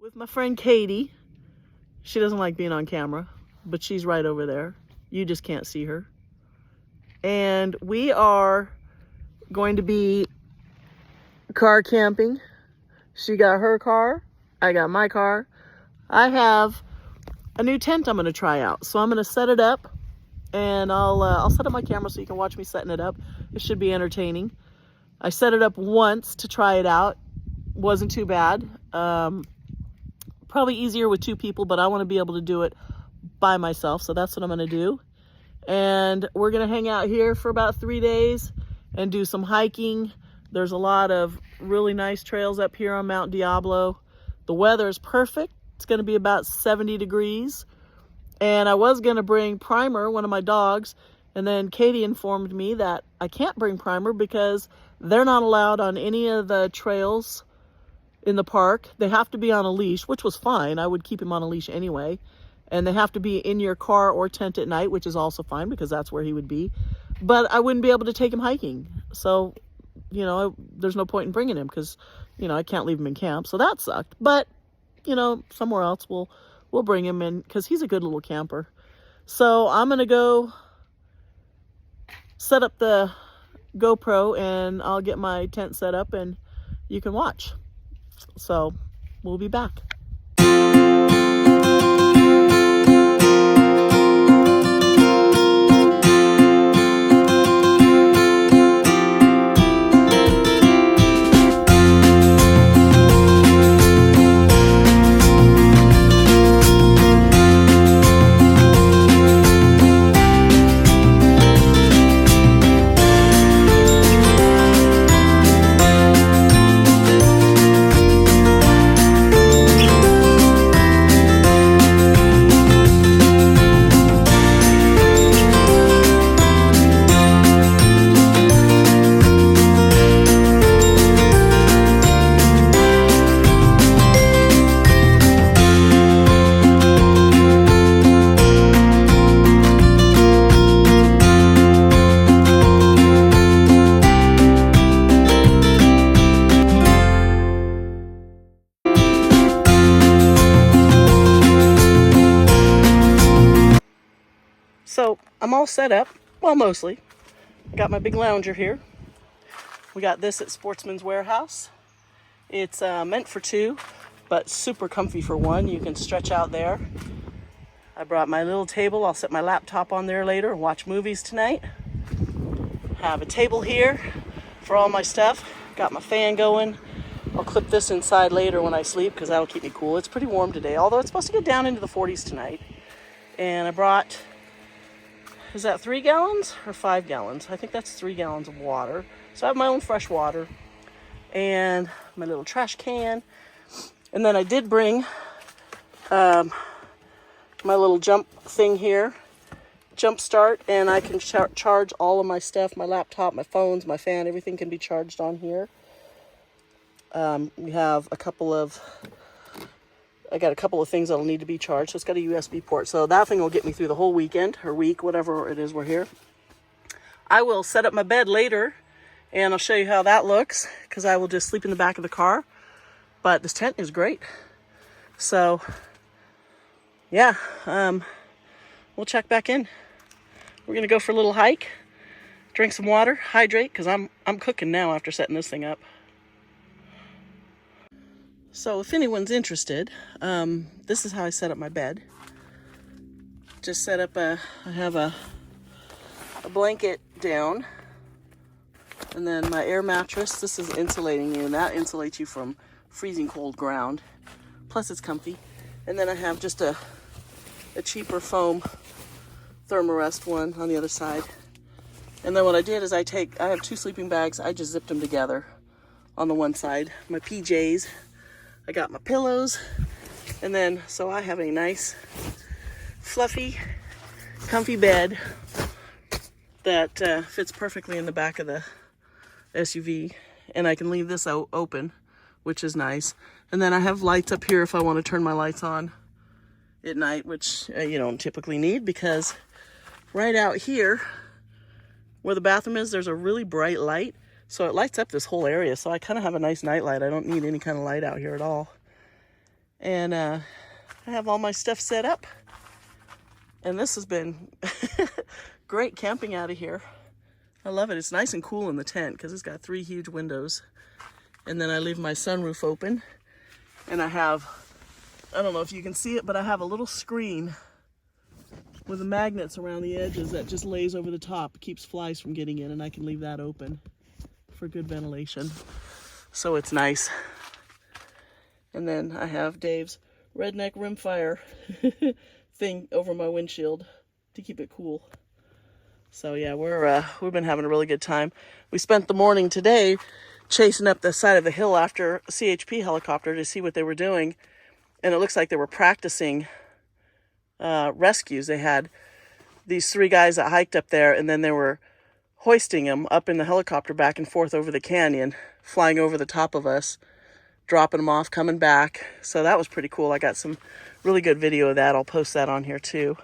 with my friend Katie. She doesn't like being on camera, but she's right over there. You just can't see her. And we are going to be car camping. She got her car, I got my car. I have a new tent I'm going to try out, so I'm going to set it up, and I'll set up my camera so you can watch me setting it up. It should be entertaining. I set it up once to try it out. Wasn't too bad. Probably easier with two people, but I want to be able to do it by myself, so that's what I'm going to do. And we're going to hang out here for about 3 days and do some hiking. There's a lot of really nice trails up here on Mount Diablo. The weather is perfect. It's going to be about 70 degrees. And I was going to bring Primer, one of my dogs, and then Katie informed me that I can't bring Primer because they're not allowed on any of the trails in the park. They have to be on a leash, which was fine. I would keep him on a leash anyway. And they have to be in your car or tent at night, which is also fine because that's where he would be. But I wouldn't be able to take him hiking. So, you know, there's no point in bringing him because, you know, I can't leave him in camp. So that sucked. But, you know, somewhere else we'll bring him in because he's a good little camper. So I'm going to go set up the GoPro and I'll get my tent set up and you can watch. So we'll be back. So I'm all set up, well, mostly. Got my big lounger here. We got this at Sportsman's Warehouse. It's meant for two, but super comfy for one. You can stretch out there. I brought my little table. I'll set my laptop on there later and watch movies tonight. Have a table here for all my stuff. Got my fan going. I'll clip this inside later when I sleep because that'll keep me cool. It's pretty warm today, although it's supposed to get down into the 40s tonight. And I brought, is that 3 gallons or 5 gallons? I think that's 3 gallons of water. So I have my own fresh water and my little trash can. And then I did bring my little jump thing here, jump start, and I can charge all of my stuff, my laptop, my phones, my fan, everything can be charged on here. We have I got a couple of things that'll need to be charged. So it's got a USB port. So that thing will get me through the whole weekend or week, whatever it is we're here. I will set up my bed later and I'll show you how that looks because I will just sleep in the back of the car. But this tent is great. So yeah, we'll check back in. We're going to go for a little hike, drink some water, hydrate because I'm cooking now after setting this thing up. So if anyone's interested, this is how I set up my bed. Just set up I have a blanket down, and then my air mattress. This is insulating you, and that insulates you from freezing cold ground. Plus it's comfy. And then I have just a cheaper foam Thermarest one on the other side. And then what I did is I have 2 sleeping bags. I just zipped them together on the one side. My PJs. I got my pillows, and then so I have a nice, fluffy, comfy bed that fits perfectly in the back of the SUV, and I can leave this open, which is nice. And then I have lights up here if I want to turn my lights on at night, which you don't typically need because right out here where the bathroom is, there's a really bright light. So it lights up this whole area. So I kind of have a nice night light. I don't need any kind of light out here at all. And I have all my stuff set up. And this has been great camping out of here. I love it. It's nice and cool in the tent because it's got 3 huge windows. And then I leave my sunroof open. And I have, I don't know if you can see it, but I have a little screen with the magnets around the edges that just lays over the top. It keeps flies from getting in, and I can leave that open for good ventilation. So it's nice. And then I have Dave's redneck rimfire thing over my windshield to keep it cool. So yeah, we've been having a really good time. We spent the morning today chasing up the side of the hill after a CHP helicopter to see what they were doing, and it looks like they were practicing rescues. They had these 3 guys that hiked up there, and then they were hoisting them up in the helicopter back and forth over the canyon, flying over the top of us, dropping them off, coming back. So that was pretty cool. I got some really good video of that. I'll post that on here too.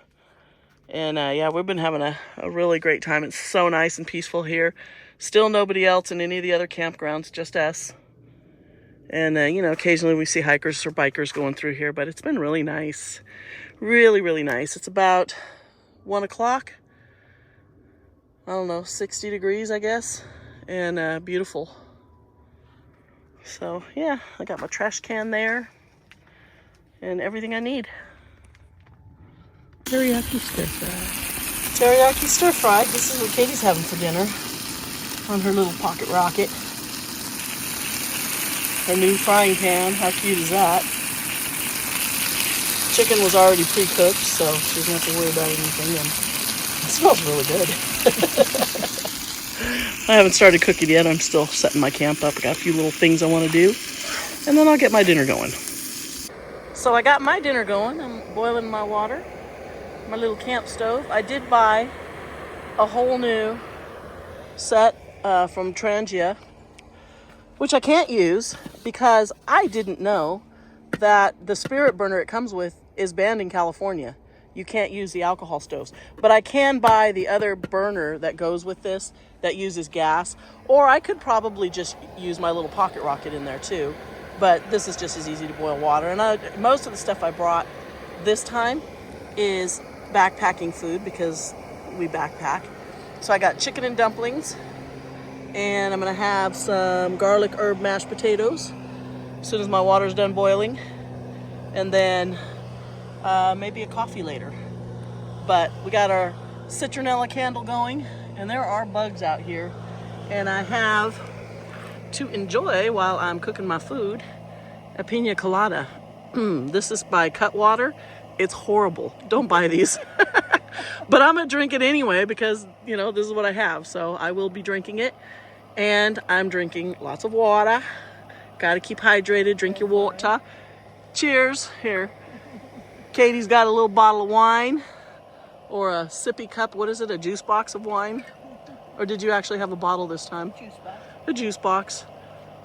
And yeah, we've been having a really great time. It's so nice and peaceful here. Still nobody else in any of the other campgrounds, just us. And, you know, occasionally we see hikers or bikers going through here, but it's been really nice. Really, really nice. It's about 1 o'clock. I don't know, 60 degrees, I guess. And beautiful. So, yeah, I got my trash can there. And everything I need. Teriyaki stir fry. Teriyaki stir fry. This is what Katie's having for dinner on her little pocket rocket. Her new frying pan. How cute is that? Chicken was already pre-cooked, so she doesn't have to worry about anything. And it smells really good. I haven't started cooking yet. I'm still setting my camp up. I got a few little things I want to do, and then I'll get my dinner going. So I got my dinner going. I'm boiling my water. My little camp stove. I did buy a whole new set from Trangia, which I can't use because I didn't know that the spirit burner it comes with is banned in California. You can't use the alcohol stoves, but I can buy the other burner that goes with this that uses gas, or I could probably just use my little pocket rocket in there too, but this is just as easy to boil water. And most of the stuff I brought this time is backpacking food because we backpack. So I got chicken and dumplings, and I'm gonna have some garlic herb mashed potatoes as soon as my water's done boiling, and then maybe a coffee later. But we got our citronella candle going, and there are bugs out here, and I have to enjoy while I'm cooking my food a pina colada. This is by Cutwater. It's horrible. Don't buy these. But I'm gonna drink it anyway because, you know, this is what I have. So I will be drinking it. And I'm drinking lots of water. Gotta keep hydrated. Drink your water. Cheers. Here. Katie's got a little bottle of wine. Or a sippy cup. What is it? A juice box of wine? Or did you actually have a bottle this time? Juice box. A juice box.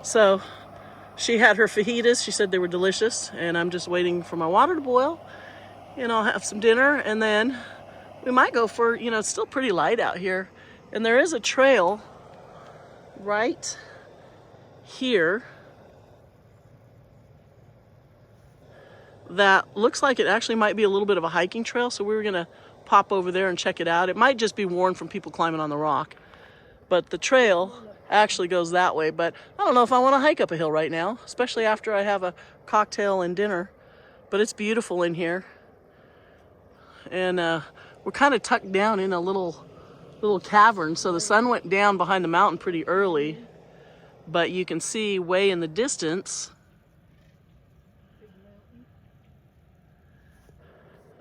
So she had her fajitas. She said they were delicious. And I'm just waiting for my water to boil. And I'll have some dinner, and then we might go for, you know, it's still pretty light out here. And there is a trail right here that looks like it actually might be a little bit of a hiking trail. So we were going to pop over there and check it out. It might just be worn from people climbing on the rock. But the trail actually goes that way. But I don't know if I want to hike up a hill right now, especially after I have a cocktail and dinner. But it's beautiful in here. And we're kind of tucked down in a little cavern, so the sun went down behind the mountain pretty early, but you can see way in the distance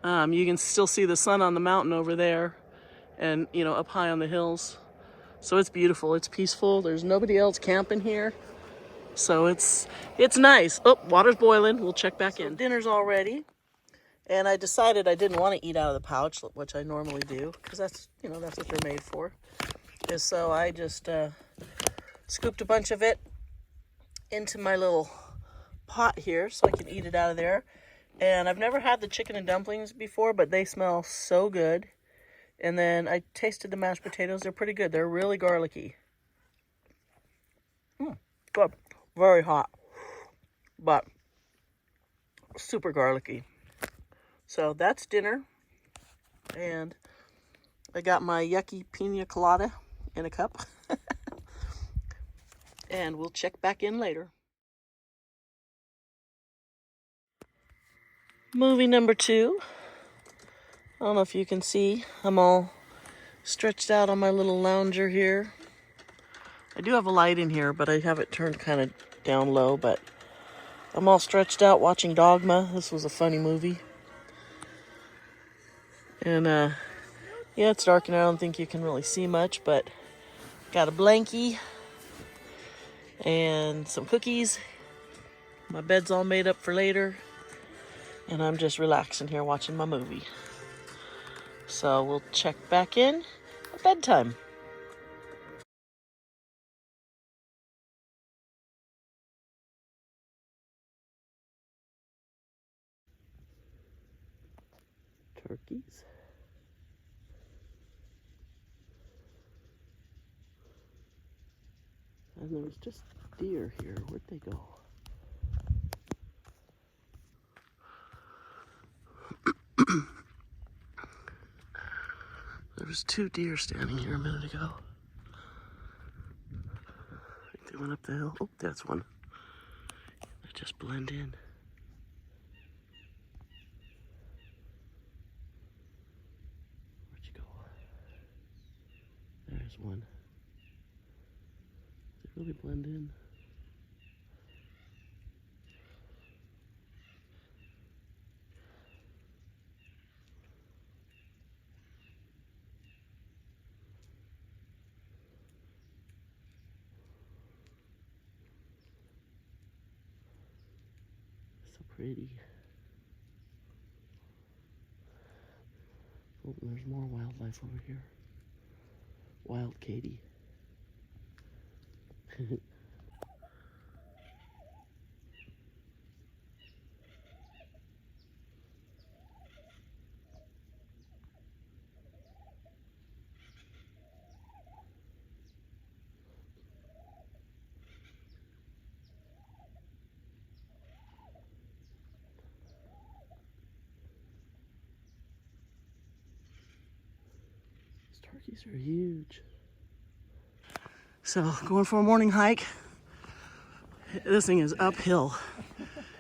you can still see the sun on the mountain over there, and, you know, up high on the hills. So it's beautiful. It's peaceful. There's nobody else camping here, so it's nice. Oh, water's boiling. We'll check back in. Dinner's all ready. And I decided I didn't want to eat out of the pouch, which I normally do, because that's, you know, that's what they're made for. And so I just scooped a bunch of it into my little pot here so I can eat it out of there. And I've never had the chicken and dumplings before, but they smell so good. And then I tasted the mashed potatoes. They're pretty good. They're really garlicky. Good. Very hot. But super garlicky. So that's dinner. And I got my yucky pina colada in a cup. And we'll check back in later. Movie number 2. I don't know if you can see. I'm all stretched out on my little lounger here. I do have a light in here, but I have it turned kind of down low. But I'm all stretched out watching Dogma. This was a funny movie. And yeah, it's dark and I don't think you can really see much, but got a blankie and some cookies. My bed's all made up for later. And I'm just relaxing here watching my movie. So we'll check back in at bedtime. Turkeys. And there was just deer here. Where'd they go? There was 2 deer standing here a minute ago. I think they went up the hill. Oh, that's one. They just blend in. Where'd you go? There's one. They really blend in. So pretty. Oh, there's more wildlife over here. Wild Katie. These turkeys are huge. So, going for a morning hike. This thing is uphill.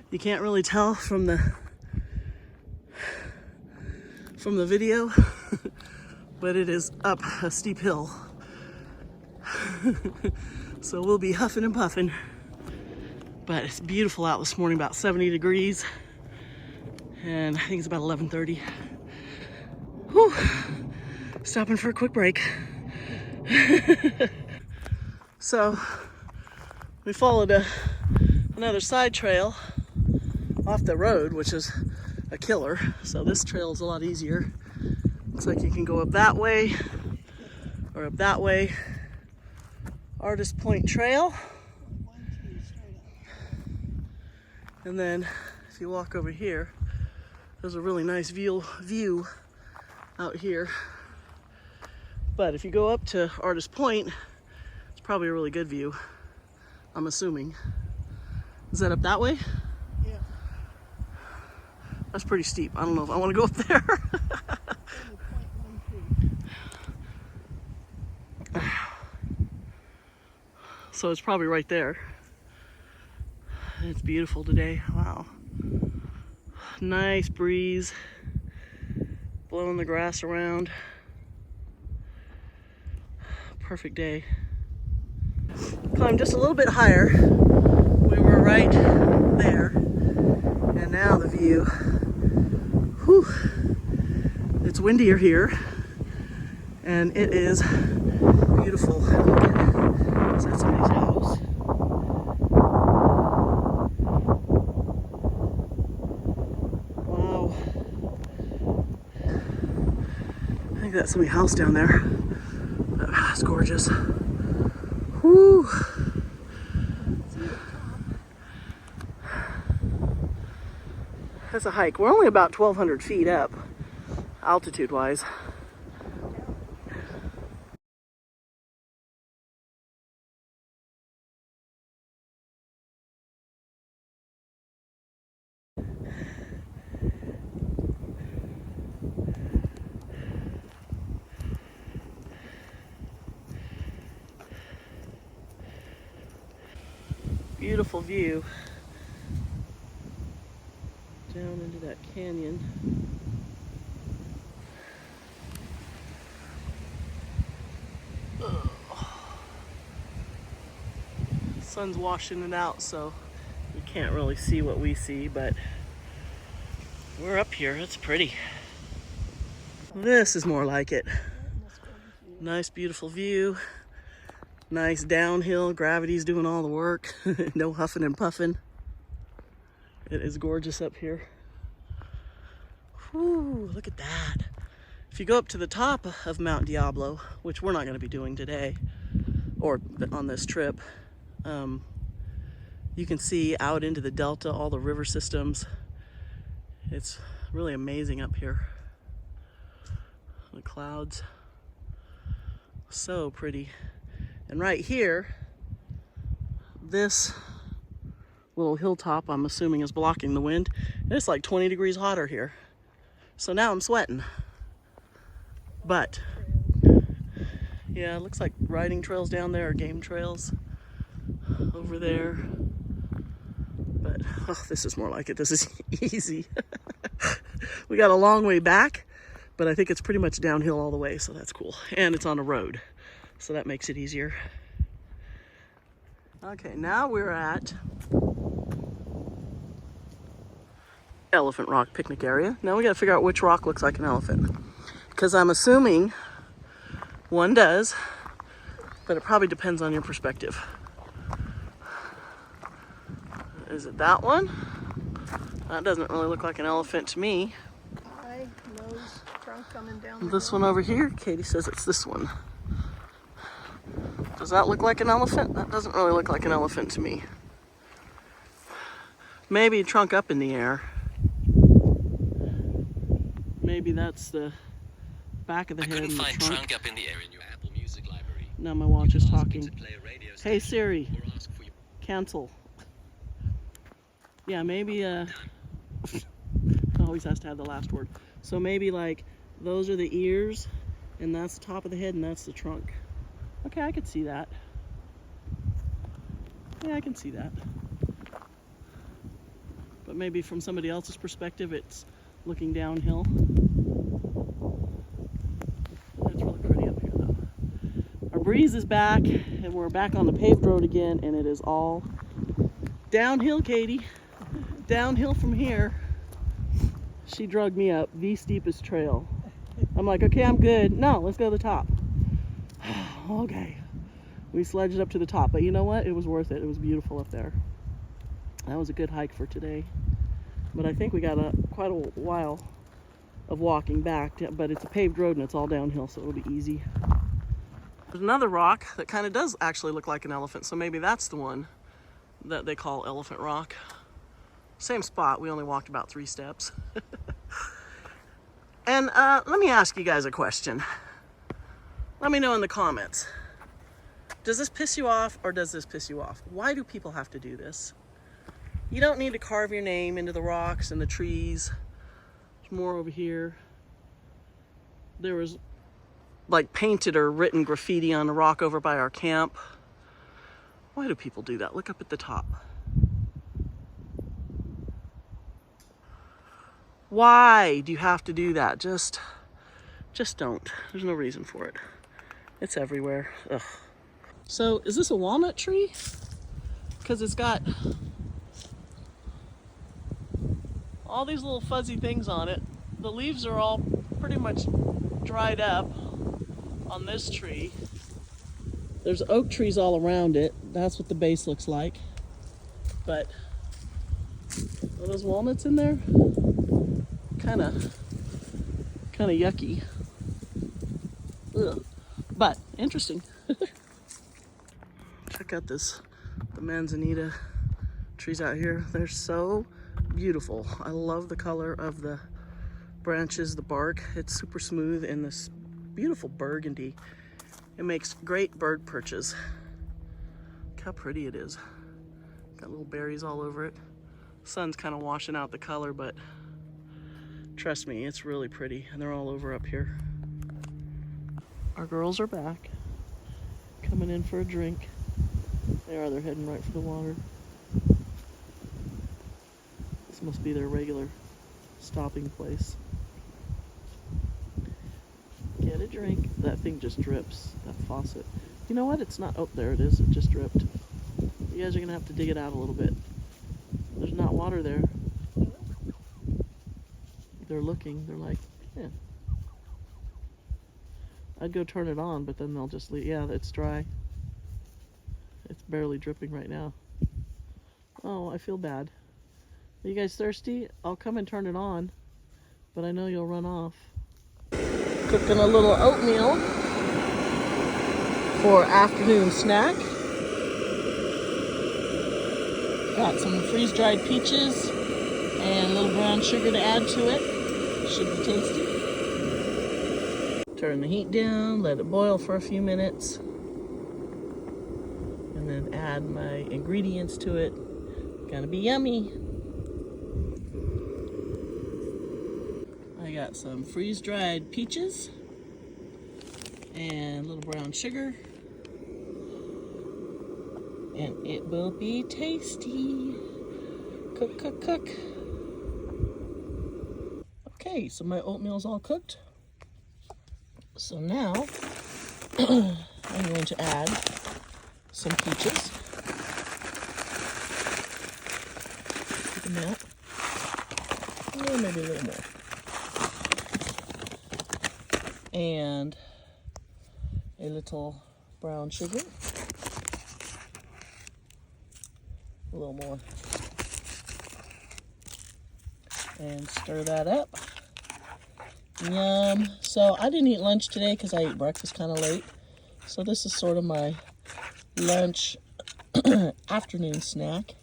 You can't really tell from the video, but it is up a steep hill. So we'll be huffing and puffing. But it's beautiful out this morning, about 70 degrees. And I think it's about 11:30. Whew. Stopping for a quick break. So we followed another side trail off the road, which is a killer. So this trail is a lot easier. Looks like you can go up that way or up that way. Artist Point Trail. And then if you walk over here, there's a really nice view out here. But if you go up to Artist Point, it's probably a really good view, I'm assuming. Is that up that way? Yeah. That's pretty steep. I don't know if I want to go up there. So it's probably right there. It's beautiful today. Wow. Nice breeze. Blowing the grass around. Perfect day. Climbed just a little bit higher. We were right there. And now the view. Whew. It's windier here. And it is beautiful. Look at, is that somebody's house? Wow. I think that's somebody's house down there. It's gorgeous. Whew. That's a hike. We're only about 1,200 feet up, altitude-wise. Beautiful view down into that canyon. Sun's washing it out, so you can't really see what we see, but we're up here. It's pretty. This is more like it. Nice, beautiful view. Nice downhill. Gravity's doing all the work. No huffing and puffing. It is gorgeous up here. Whew, look at that. If you go up to the top of Mount Diablo, which we're not going to be doing today or on this trip, you can see out into the delta, all the river systems. It's really amazing up here. The clouds, so pretty. And right here, this little hilltop, I'm assuming, is blocking the wind. And it's like 20 degrees hotter here. So now I'm sweating. But yeah, it looks like riding trails down there or game trails over there. But oh, this is more like it. This is easy. We got a long way back, but I think it's pretty much downhill all the way, so that's cool. And it's on a road, so that makes it easier. Okay, now we're at Elephant Rock picnic area. Now we gotta figure out which rock looks like an elephant, because I'm assuming one does, but it probably depends on your perspective. Is it that one? That doesn't really look like an elephant to me. Eye, nose, trunk coming down. This one over here, Katie says it's this one. Does that look like an elephant? That doesn't really look like an elephant to me. Maybe trunk up in the air. Maybe that's the back of the head. I couldn't find trunk up in the air in your Apple Music library. Now my watch is talking. Hey Siri, cancel. Yeah, maybe always has to have the last word. So maybe like those are the ears, and that's the top of the head, and that's the trunk. Okay, I could see that. Yeah, I can see that. But maybe from somebody else's perspective, it's looking downhill. It's really pretty up here, though. Our breeze is back, and we're back on the paved road again, and it is all downhill, Katie. Downhill from here. She drugged me up the steepest trail. I'm like, okay, I'm good. No, let's go to the top. Okay. We sledged up to the top, but you know what? It was worth it. It was beautiful up there. That was a good hike for today. But I think we got quite a while of walking back, but it's a paved road and it's all downhill, so it'll be easy. There's another rock that kind of does actually look like an elephant, so maybe that's the one that they call Elephant Rock. Same spot, we only walked about 3 steps. And let me ask you guys a question. Let me know in the comments. Does this piss you off or does this piss you off? Why do people have to do this? You don't need to carve your name into the rocks and the trees. There's more over here. There was like painted or written graffiti on a rock over by our camp. Why do people do that? Look up at the top. Why do you have to do that? Just don't. There's no reason for it. It's everywhere. Ugh. So is this a walnut tree? Because it's got all these little fuzzy things on it. The leaves are all pretty much dried up on this tree. There's oak trees all around it. That's what the base looks like. But are those walnuts in there? Kind of yucky. Ugh. But interesting. Check out the manzanita trees out here. They're so beautiful. I love the color of the branches, the bark. It's super smooth and this beautiful burgundy. It makes great bird perches. Look how pretty it is. Got little berries all over it. Sun's kind of washing out the color, but trust me, it's really pretty. And they're all over up here. Our girls are back, coming in for a drink. They're heading right for the water. This must be their regular stopping place. Get a drink. That thing just drips, that faucet. You know what? It's not, oh, there it is. It just dripped. You guys are gonna have to dig it out a little bit. There's not water there. They're looking, they're like, yeah. I'd go turn it on, but then they'll just leave. Yeah, it's dry. It's barely dripping right now. Oh, I feel bad. Are you guys thirsty? I'll come and turn it on, but I know you'll run off. Cooking a little oatmeal for afternoon snack. Got some freeze-dried peaches and a little brown sugar to add to it. Should be tasty. Turn the heat down, let it boil for a few minutes, and then add my ingredients to it. Gonna be yummy. I got some freeze-dried peaches and a little brown sugar, and it will be tasty. Cook, cook, cook. Okay, so my oatmeal's all cooked. So now I'm going to add some peaches. Take them out. Or maybe a little more. And a little brown sugar. A little more. And stir that up. Yum. So I didn't eat lunch today because I ate breakfast kind of late. So this is sort of my lunch afternoon snack.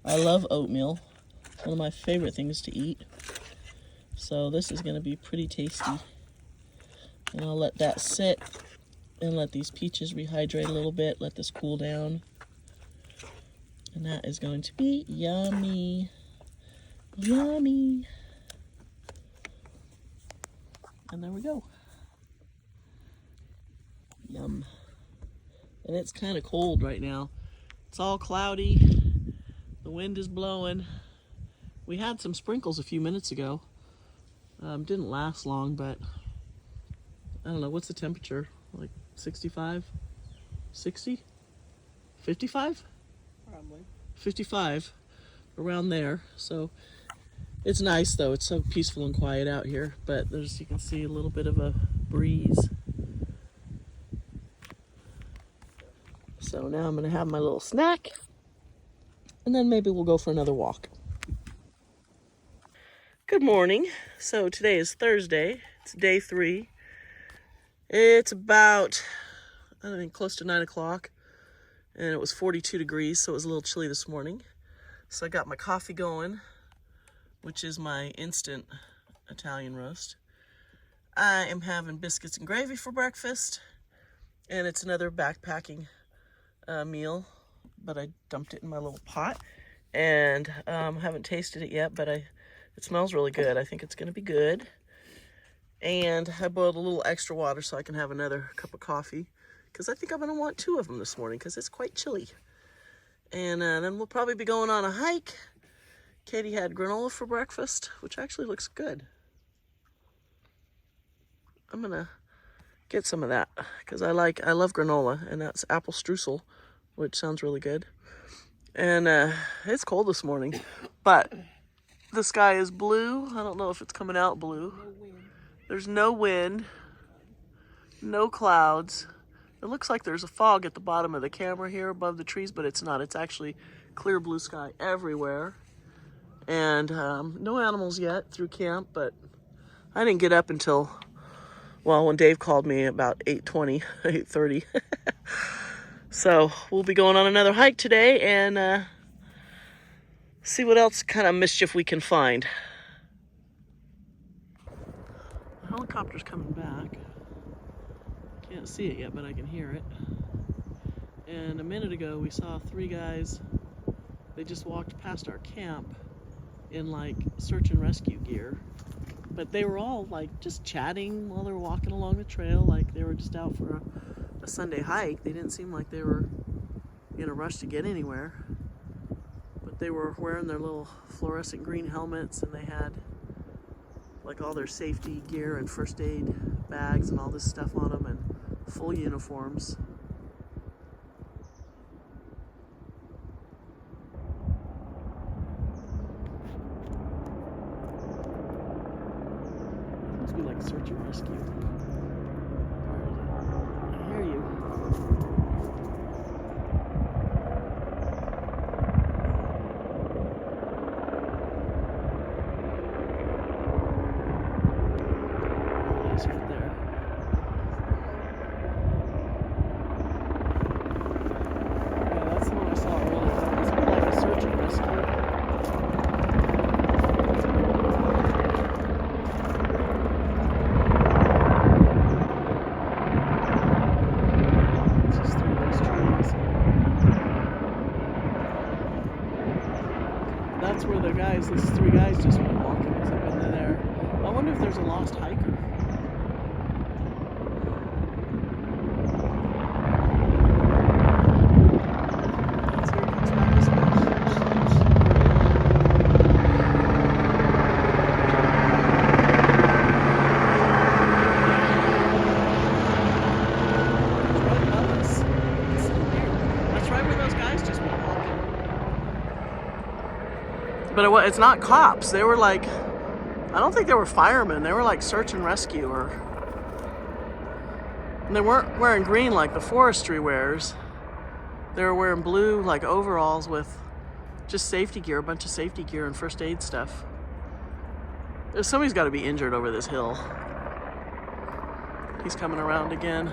I love oatmeal. One of my favorite things to eat. So this is going to be pretty tasty. And I'll let that sit and let these peaches rehydrate a little bit. Let this cool down. And that is going to be yummy. Yummy. And there we go. Yum. And it's kind of cold right now. It's all cloudy. The wind is blowing. We had some sprinkles a few minutes ago. Didn't last long, but I don't know. What's the temperature? Like 65? 60? 55? Probably. 55. Around there. So it's nice though. It's so peaceful and quiet out here. But there's, you can see a little bit of a breeze. So now I'm going to have my little snack. And then maybe we'll go for another walk. Good morning. So today is Thursday. It's day 3. It's about, I don't know, close to 9 o'clock. And it was 42 degrees, so it was a little chilly this morning. So I got my coffee going, which is my instant Italian roast. I am having biscuits and gravy for breakfast. And it's another backpacking meal, but I dumped it in my little pot. And haven't tasted it yet, but it smells really good. I think it's going to be good. And I boiled a little extra water so I can have another cup of coffee, because I think I'm going to want 2 of them this morning because it's quite chilly. And then we'll probably be going on a hike. Katie had granola for breakfast, which actually looks good. I'm going to get some of that because I love granola, and that's apple streusel, which sounds really good. And it's cold this morning, but the sky is blue. I don't know if it's coming out blue. No wind. There's no wind, no clouds. It looks like there's a fog at the bottom of the camera here above the trees, but it's not. It's actually clear blue sky everywhere. And no animals yet through camp, but I didn't get up until, well, when Dave called me about 8:20, 8:30. So we'll be going on another hike today and see what else kind of mischief we can find. The helicopter's coming back. Can't see it yet, but I can hear it. And a minute ago we saw 3 guys. They just walked past our camp in like search and rescue gear. But they were all like just chatting while they were walking along the trail, like they were just out for a Sunday hike. They didn't seem like they were in a rush to get anywhere. But they were wearing their little fluorescent green helmets, and they had like all their safety gear and first aid bags and all this stuff on them, and full uniforms. Must be like search and rescue. I hear you. It's right there. Yeah, that's the one I saw earlier. It's more like a search and rescue. It's just through those trees. That's where the guys, these three guys just went walking, was up into there. I wonder if there's a lost hiker. But it's not cops. They were like, I don't think they were firemen. They were like search and rescue, and they weren't wearing green like the forestry wears. They were wearing blue like overalls with just safety gear, a bunch of safety gear and first aid stuff. Somebody's got to be injured over this hill. He's coming around again.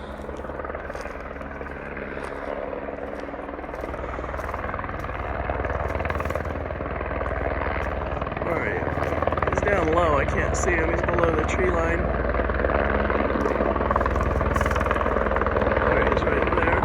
Alright, he's down low, I can't see him, he's below the tree line. Alright, he's right there.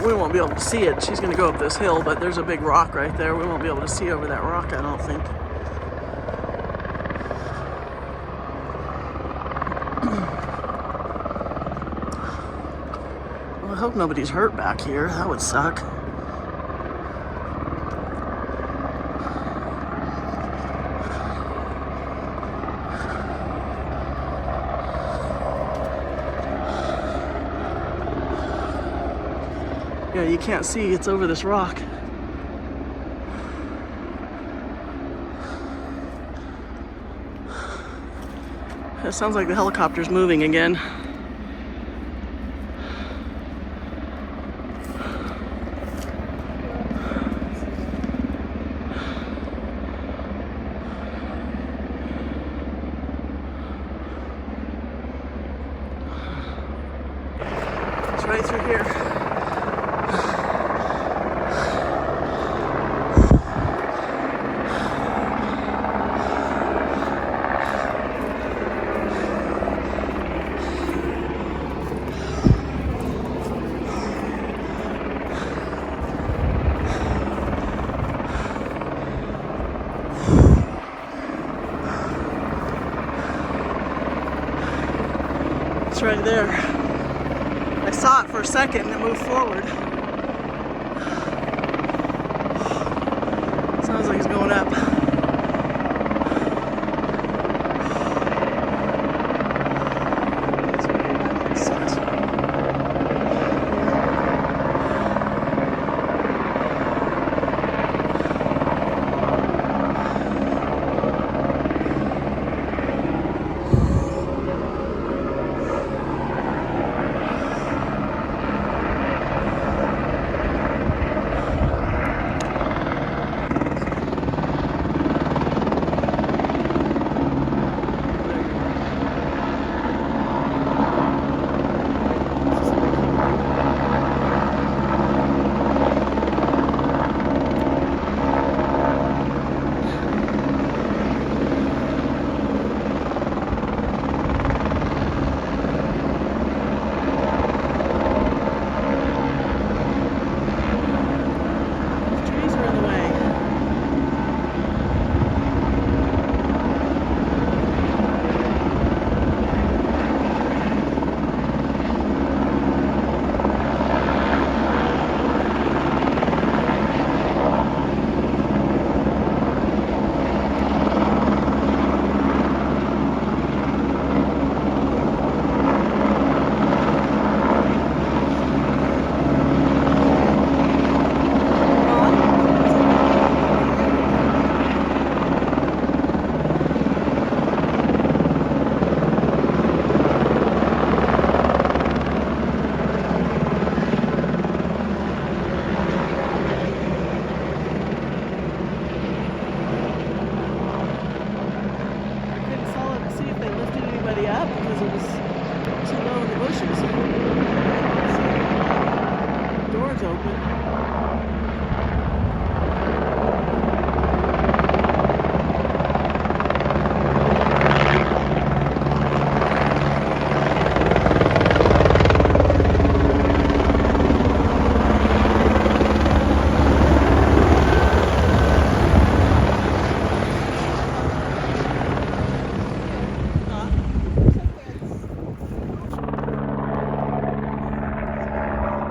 We won't be able to see it. She's going to go up this hill, but there's a big rock right there. We won't be able to see over that rock, I don't think. Well, I hope nobody's hurt back here. That would suck. Yeah, you can't see, it's over this rock. It sounds like the helicopter's moving again. It's right through here. It's right there. I saw it for a second and it moved forward. Sounds like it's going up.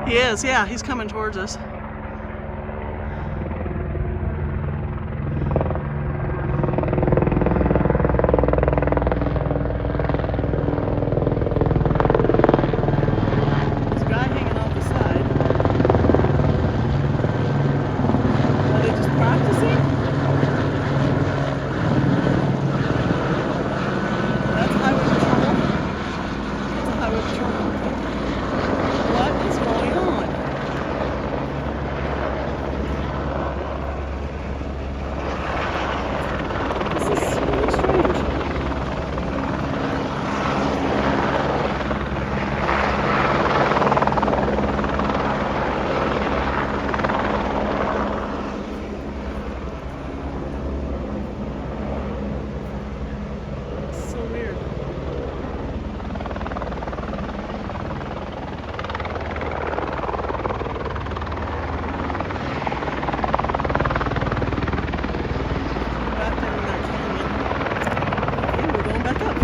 He is, yeah, he's coming towards us. There's a guy hanging off the side. Are they just practicing? That's highway patrol. That's a highway patrol. What is going on? This is really strange. It's so weird. Back down in that canyon. Okay, we're going back up.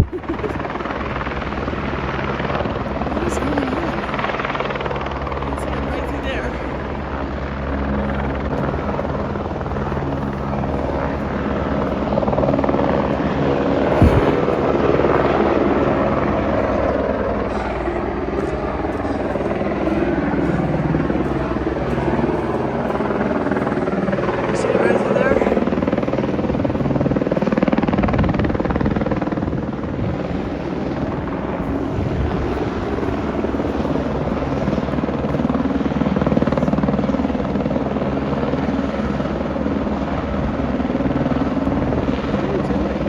What is going on? It's going right through there. You see it right through there? What are you doing?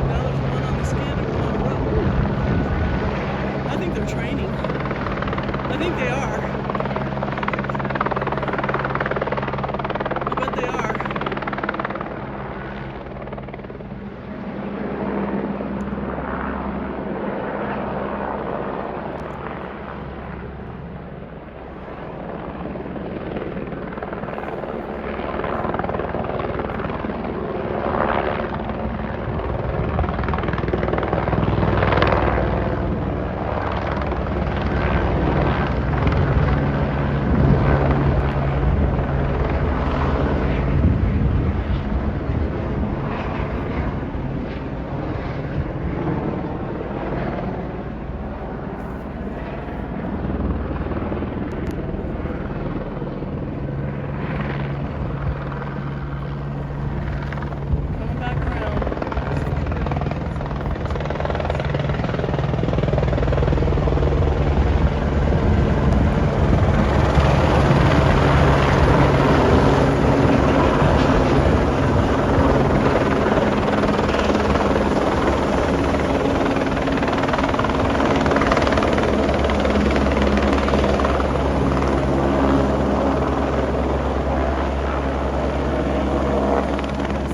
Now there's one on the skid and one on the road. I think they're training. I think they are. I bet they are. Coming back around.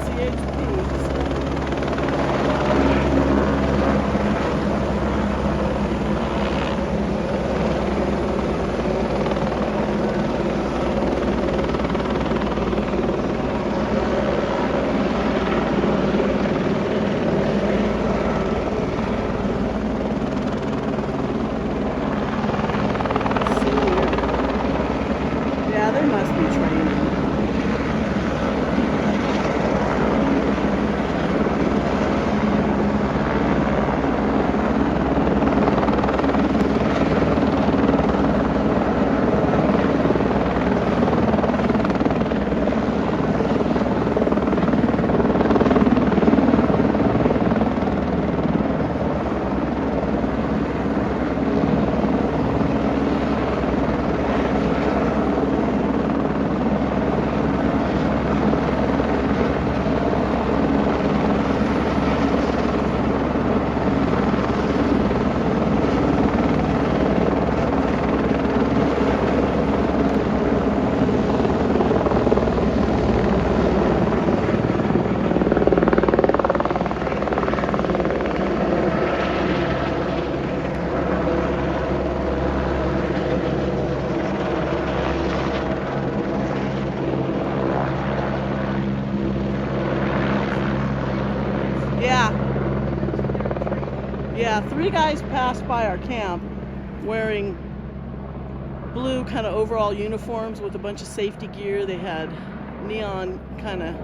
CHP. Yeah, they must be training. Yeah, 3 guys passed by our camp wearing blue kind of overall uniforms with a bunch of safety gear. They had neon kind of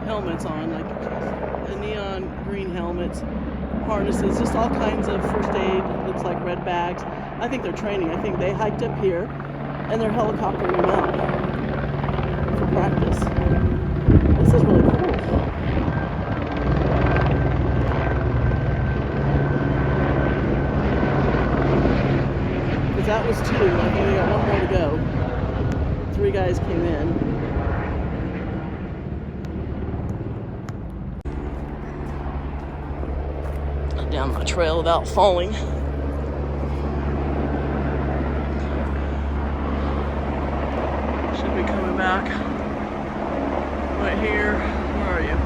helmets on, like a neon green helmets, harnesses, just all kinds of first aid. Looks like red bags. I think they're training. I think they hiked up here and they're helicoptering them out for practice. This is really cool. Because that was 2. I think we got 1 more to go. 3 guys came in. Down the trail without falling. Should be coming back right here. Where are you?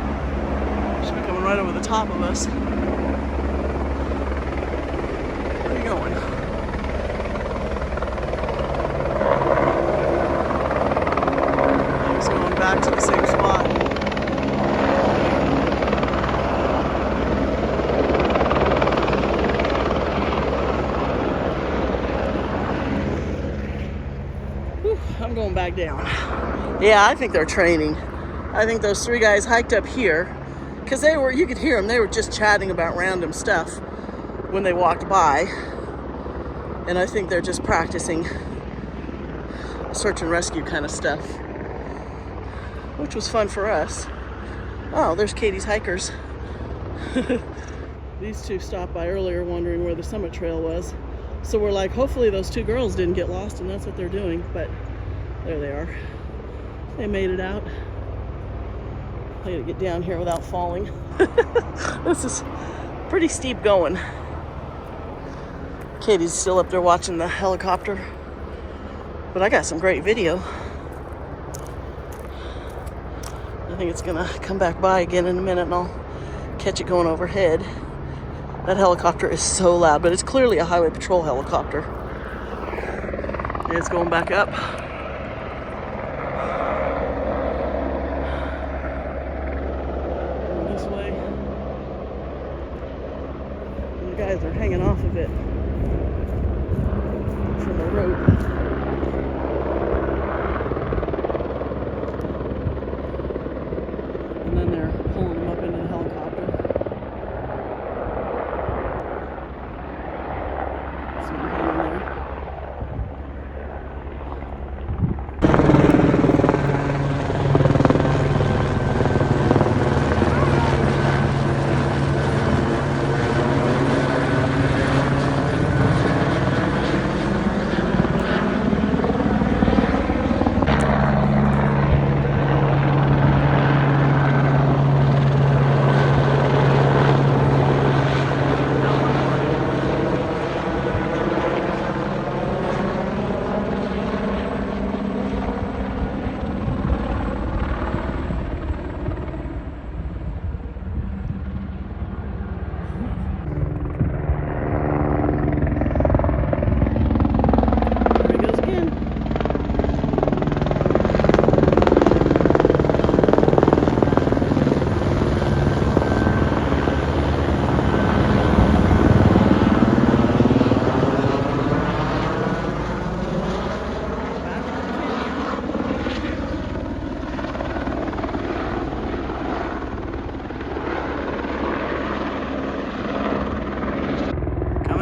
Should be coming right over the top of us. Where are you going? He's going back to the same spot. I'm going back down. Yeah, I think they're training. I think those 3 guys hiked up here because you could hear them, they were just chatting about random stuff when they walked by. And I think they're just practicing search and rescue kind of stuff, which was fun for us. Oh, there's Katie's hikers. These 2 stopped by earlier wondering where the summit trail was. So we're like, hopefully those 2 girls didn't get lost, and that's what they're doing. But there they are. They made it out. I gotta get down here without falling. This is pretty steep going. Katie's still up there watching the helicopter. But I got some great video. I think it's gonna come back by again in a minute and I'll catch it going overhead. That helicopter is so loud, but it's clearly a highway patrol helicopter. And it's going back up. Going this way. And the guys are hanging off of it from a rope. And then they're pulling them up into the helicopter. So I'm hanging there.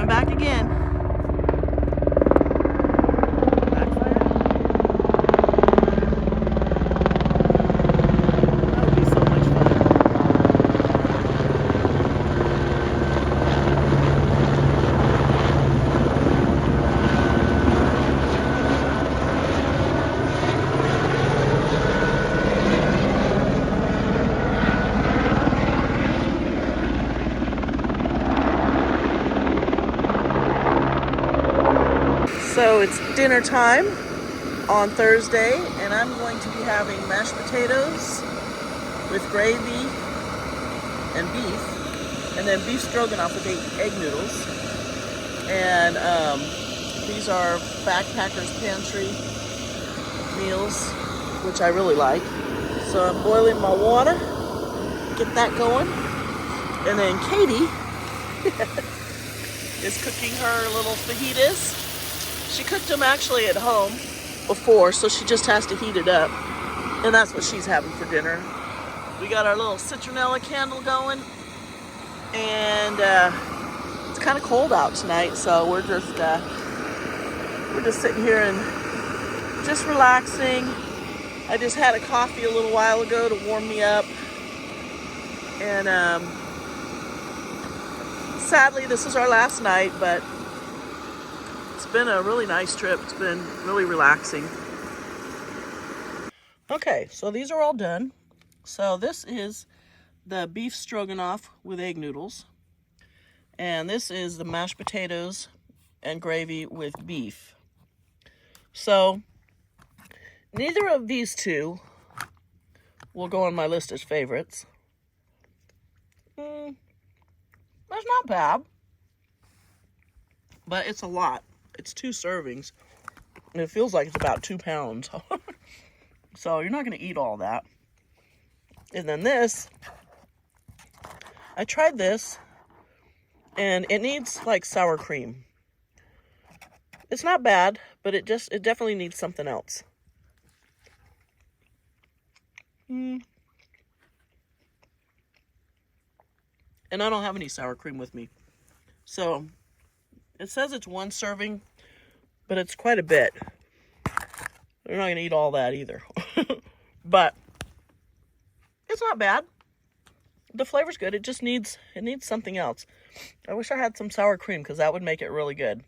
Back again. Backfire. That would be so much fun. So it's dinner time on Thursday, and I'm going to be having mashed potatoes with gravy and beef, and then beef stroganoff with egg noodles. And these are Backpackers Pantry meals, which I really like. So I'm boiling my water, get that going, and then Katie is cooking her little fajitas. She cooked them actually at home before, so she just has to heat it up. And that's what she's having for dinner. We got our little citronella candle going. And it's kind of cold out tonight, so we're just sitting here and just relaxing. I just had a coffee a little while ago to warm me up. And sadly, this is our last night, but it's been a really nice trip. It's been really relaxing. Okay, so these are all done. So this is the beef stroganoff with egg noodles. And this is the mashed potatoes and gravy with beef. So neither of these two will go on my list as favorites. That's not bad. But it's a lot. It's 2 servings. And it feels like it's about 2 pounds. So you're not going to eat all that. And then this, I tried this, and it needs like sour cream. It's not bad, but it definitely needs something else. And I don't have any sour cream with me. So it says it's 1 serving, but it's quite a bit. You're not going to eat all that either. But it's not bad. The flavor's good. It just needs something else. I wish I had some sour cream, because that would make it really good.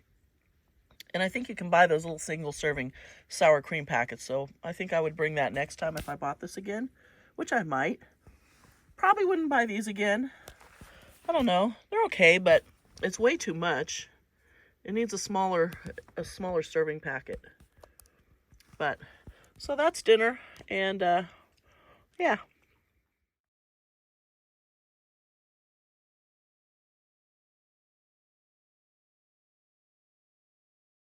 And I think you can buy those little single serving sour cream packets. So I think I would bring that next time if I bought this again, which I might. Probably wouldn't buy these again. I don't know. They're okay, but it's way too much. It needs a smaller serving packet. But so that's dinner, and yeah.